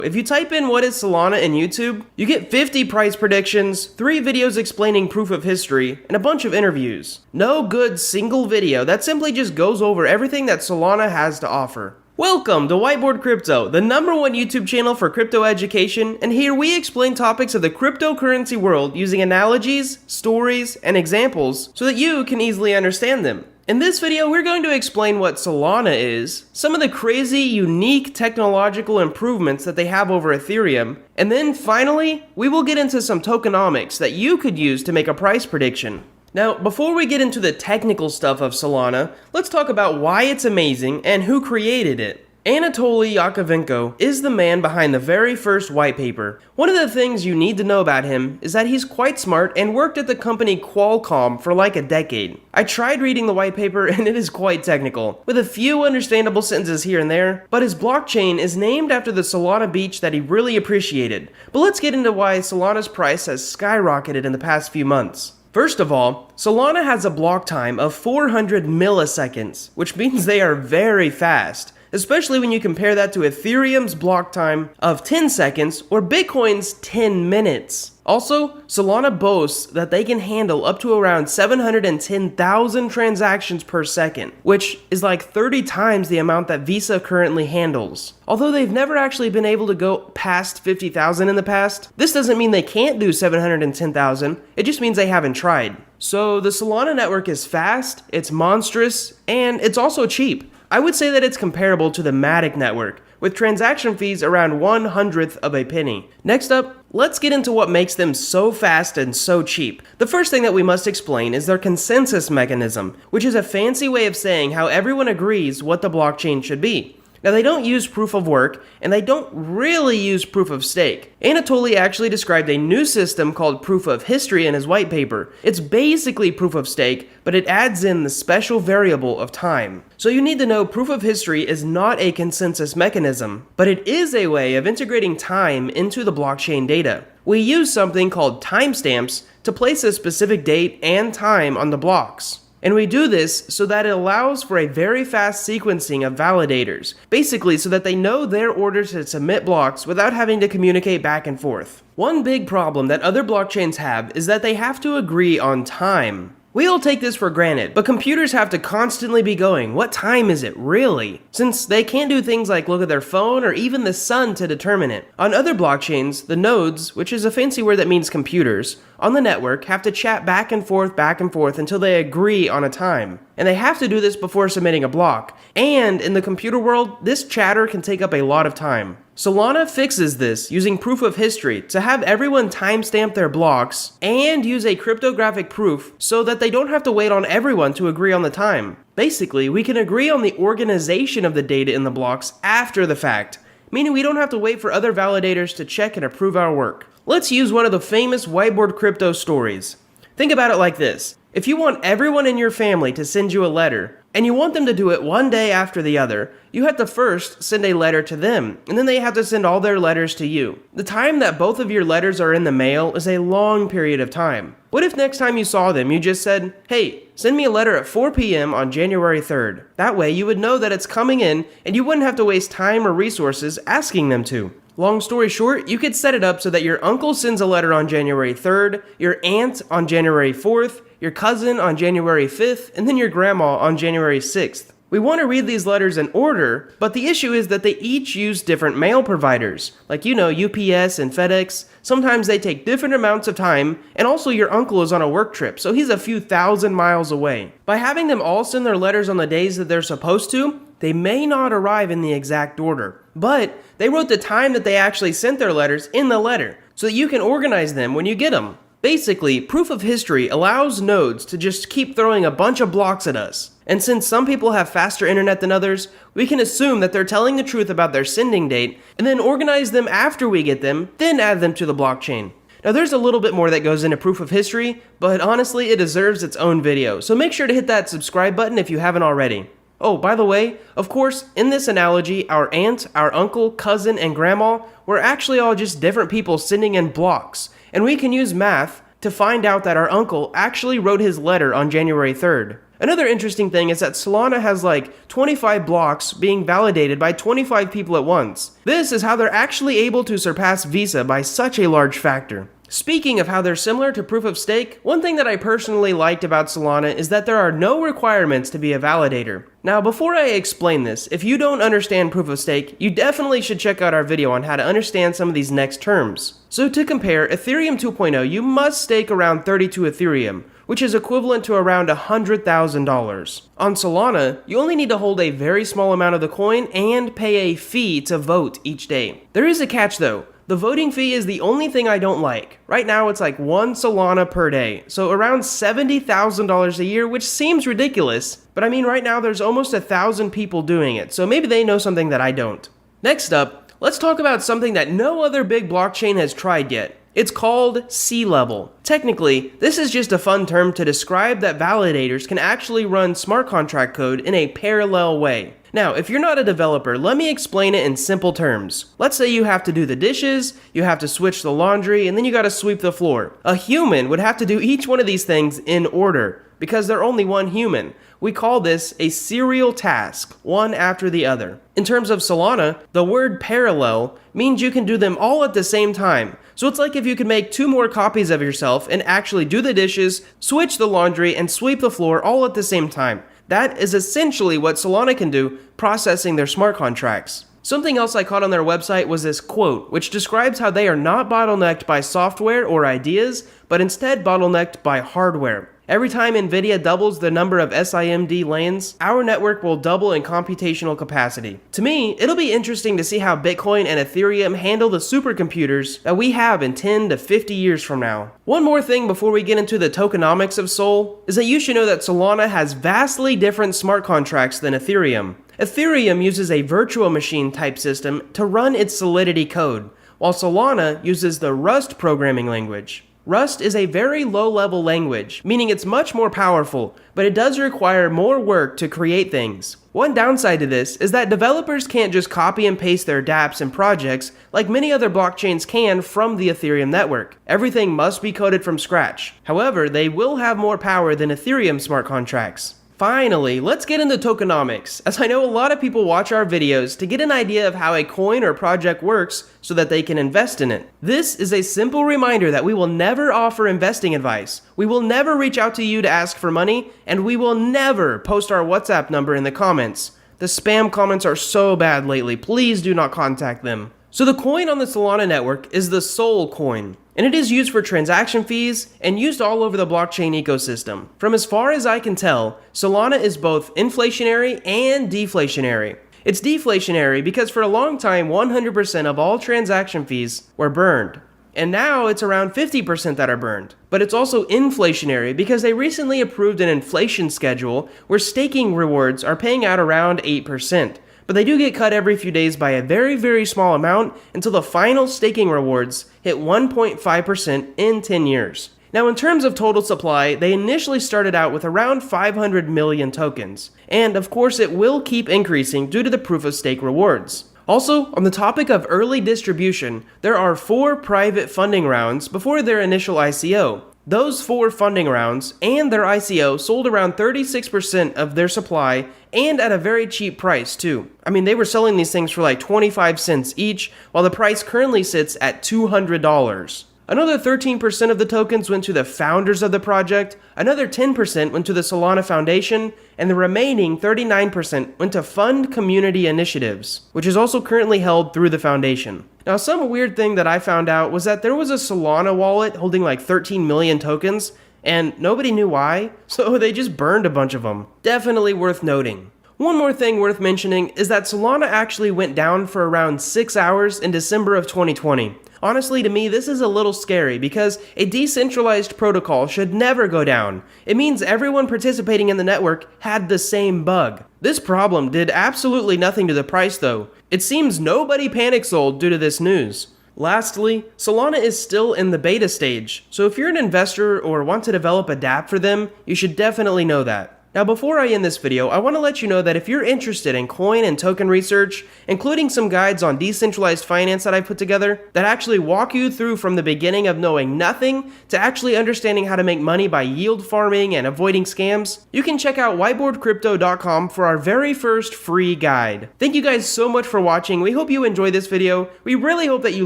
If you type in what is Solana in YouTube, you get 50 price predictions, 3 videos explaining proof of history, and a bunch of interviews. No good single video that simply just goes over everything that Solana has to offer. Welcome to Whiteboard Crypto, the #1 YouTube channel for crypto education, and here we explain topics of the cryptocurrency world using analogies, stories, and examples so that you can easily understand them. In this video, we're going to explain what Solana is, some of the crazy, unique technological improvements that they have over Ethereum, and then finally, we will get into some tokenomics that you could use to make a price prediction. Now, before we get into the technical stuff of Solana, let's talk about why it's amazing and who created it. Anatoly Yakovenko is the man behind the very first white paper. One of the things you need to know about him is that he's quite smart and worked at the company Qualcomm for like a decade. I tried reading the white paper and it is quite technical, with a few understandable sentences here and there, but his blockchain is named after the Solana beach that he really appreciated. But let's get into why Solana's price has skyrocketed in the past few months. First of all, Solana has a block time of 400 milliseconds, which means they are very fast, especially when you compare that to Ethereum's block time of 10 seconds or Bitcoin's 10 minutes. Also, Solana boasts that they can handle up to around 710,000 transactions per second, which is like 30 times the amount that Visa currently handles. Although they've never actually been able to go past 50,000 in the past, this doesn't mean they can't do 710,000, it just means they haven't tried. So the Solana network is fast, it's monstrous, and it's also cheap. I would say that it's comparable to the Matic network, with transaction fees around 1/100th of a penny. Next up, let's get into what makes them so fast and so cheap. The first thing that we must explain is their consensus mechanism, which is a fancy way of saying how everyone agrees what the blockchain should be. Now, they don't use proof of work, and they don't really use proof of stake. Anatoly actually described a new system called proof of history in his white paper. It's basically proof of stake, but it adds in the special variable of time. So you need to know proof of history is not a consensus mechanism, but it is a way of integrating time into the blockchain data. We use something called timestamps to place a specific date and time on the blocks. And we do this so that it allows for a very fast sequencing of validators, basically so that they know their order to submit blocks without having to communicate back and forth. One big problem that other blockchains have is that they have to agree on time. We all take this for granted, but computers have to constantly be going, what time is it really? Since they can't do things like look at their phone or even the sun to determine it. On other blockchains, the nodes, which is a fancy word that means computers, on the network have to chat back and forth until they agree on a time. And they have to do this before submitting a block. And in the computer world, this chatter can take up a lot of time. Solana fixes this using proof of history to have everyone timestamp their blocks and use a cryptographic proof so that they don't have to wait on everyone to agree on the time. Basically, we can agree on the organization of the data in the blocks after the fact, meaning we don't have to wait for other validators to check and approve our work. Let's use one of the famous whiteboard crypto stories. Think about it like this. If you want everyone in your family to send you a letter, and you want them to do it one day after the other, you have to first send a letter to them, and then they have to send all their letters to you. The time that both of your letters are in the mail is a long period of time. What if next time you saw them, you just said, hey, send me a letter at 4 p.m. on January 3rd. That way you would know that it's coming in, and you wouldn't have to waste time or resources asking them to. Long story short, you could set it up so that your uncle sends a letter on January 3rd, your aunt on January 4th, your cousin on January 5th, and then your grandma on January 6th. We want to read these letters in order, but the issue is that they each use different mail providers, like UPS and FedEx. Sometimes they take different amounts of time, and also your uncle is on a work trip, so he's a few thousand miles away. By having them all send their letters on the days that they're supposed to, they may not arrive in the exact order, but they wrote the time that they actually sent their letters in the letter, so that you can organize them when you get them. Basically, proof of history allows nodes to just keep throwing a bunch of blocks at us. And since some people have faster internet than others, we can assume that they're telling the truth about their sending date, and then organize them after we get them, then add them to the blockchain. Now there's a little bit more that goes into proof of history, but honestly it deserves its own video, so make sure to hit that subscribe button if you haven't already. Oh, by the way, of course, in this analogy, our aunt, our uncle, cousin, and grandma were actually all just different people sending in blocks, and we can use math to find out that our uncle actually wrote his letter on January 3rd. Another interesting thing is that Solana has like 25 blocks being validated by 25 people at once. This is how they're actually able to surpass Visa by such a large factor. Speaking of how they're similar to proof of stake, one thing that I personally liked about Solana is that there are no requirements to be a validator. Now, before I explain this, if you don't understand proof of stake, you definitely should check out our video on how to understand some of these next terms. So to compare, Ethereum 2.0, you must stake around 32 Ethereum, which is equivalent to around $100,000. On Solana, you only need to hold a very small amount of the coin and pay a fee to vote each day. There is a catch though. The voting fee is the only thing I don't like. Right now it's like 1 Solana per day, so around $70,000 a year, which seems ridiculous, but I mean right now there's almost 1,000 people doing it, so maybe they know something that I don't. Next up, let's talk about something that no other big blockchain has tried yet. It's called C-level. Technically, this is just a fun term to describe that validators can actually run smart contract code in a parallel way. Now, if you're not a developer, let me explain it in simple terms. Let's say you have to do the dishes, you have to switch the laundry, and then you gotta sweep the floor. A human would have to do each one of these things in order, because they're only one human. We call this a serial task, one after the other. In terms of Solana, the word parallel means you can do them all at the same time. So it's like if you could make 2 more copies of yourself and actually do the dishes, switch the laundry, and sweep the floor all at the same time. That is essentially what Solana can do, processing their smart contracts. Something else I caught on their website was this quote, which describes how they are not bottlenecked by software or ideas, but instead bottlenecked by hardware. Every time NVIDIA doubles the number of SIMD lanes, our network will double in computational capacity. To me, it'll be interesting to see how Bitcoin and Ethereum handle the supercomputers that we have in 10 to 50 years from now. One more thing before we get into the tokenomics of Sol is that you should know that Solana has vastly different smart contracts than Ethereum. Ethereum uses a virtual machine type system to run its Solidity code, while Solana uses the Rust programming language. Rust is a very low-level language, meaning it's much more powerful, but it does require more work to create things. One downside to this is that developers can't just copy and paste their dApps and projects like many other blockchains can from the Ethereum network. Everything must be coded from scratch. However, they will have more power than Ethereum smart contracts. Finally, let's get into tokenomics, as I know a lot of people watch our videos to get an idea of how a coin or project works so that they can invest in it. This is a simple reminder that we will never offer investing advice, we will never reach out to you to ask for money, and we will never post our WhatsApp number in the comments. The spam comments are so bad lately, please do not contact them. So the coin on the Solana network is the Sol coin, and it is used for transaction fees and used all over the blockchain ecosystem. From as far as I can tell, Solana is both inflationary and deflationary. It's deflationary because for a long time 100% of all transaction fees were burned. And now it's around 50% that are burned. But it's also inflationary because they recently approved an inflation schedule where staking rewards are paying out around 8%. But they do get cut every few days by a very small amount until the final staking rewards hit 1.5% in 10 years. Now in terms of total supply, they initially started out with around 500 million tokens, and of course it will keep increasing due to the proof of stake rewards. Also, on the topic of early distribution, there are 4 private funding rounds before their initial ICO. Those 4 funding rounds and their ICO sold around 36% of their supply and at a very cheap price too. I mean, they were selling these things for like 25 cents each, while the price currently sits at $200. Another 13% of the tokens went to the founders of the project, another 10% went to the Solana Foundation, and the remaining 39% went to fund community initiatives, which is also currently held through the foundation. Now, some weird thing that I found out was that there was a Solana wallet holding like 13 million tokens, and nobody knew why, so they just burned a bunch of them. Definitely worth noting. One more thing worth mentioning is that Solana actually went down for around 6 hours in December of 2020. Honestly, to me, this is a little scary because a decentralized protocol should never go down. It means everyone participating in the network had the same bug. This problem did absolutely nothing to the price though. It seems nobody panic sold due to this news. Lastly, Solana is still in the beta stage, so if you're an investor or want to develop a dApp for them, you should definitely know that. Now before I end this video, I want to let you know that if you're interested in coin and token research, including some guides on decentralized finance that I put together, that actually walk you through from the beginning of knowing nothing to actually understanding how to make money by yield farming and avoiding scams, you can check out whiteboardcrypto.com for our very first free guide. Thank you guys so much for watching. We hope you enjoyed this video. We really hope that you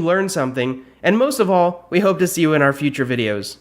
learned something. And most of all, we hope to see you in our future videos.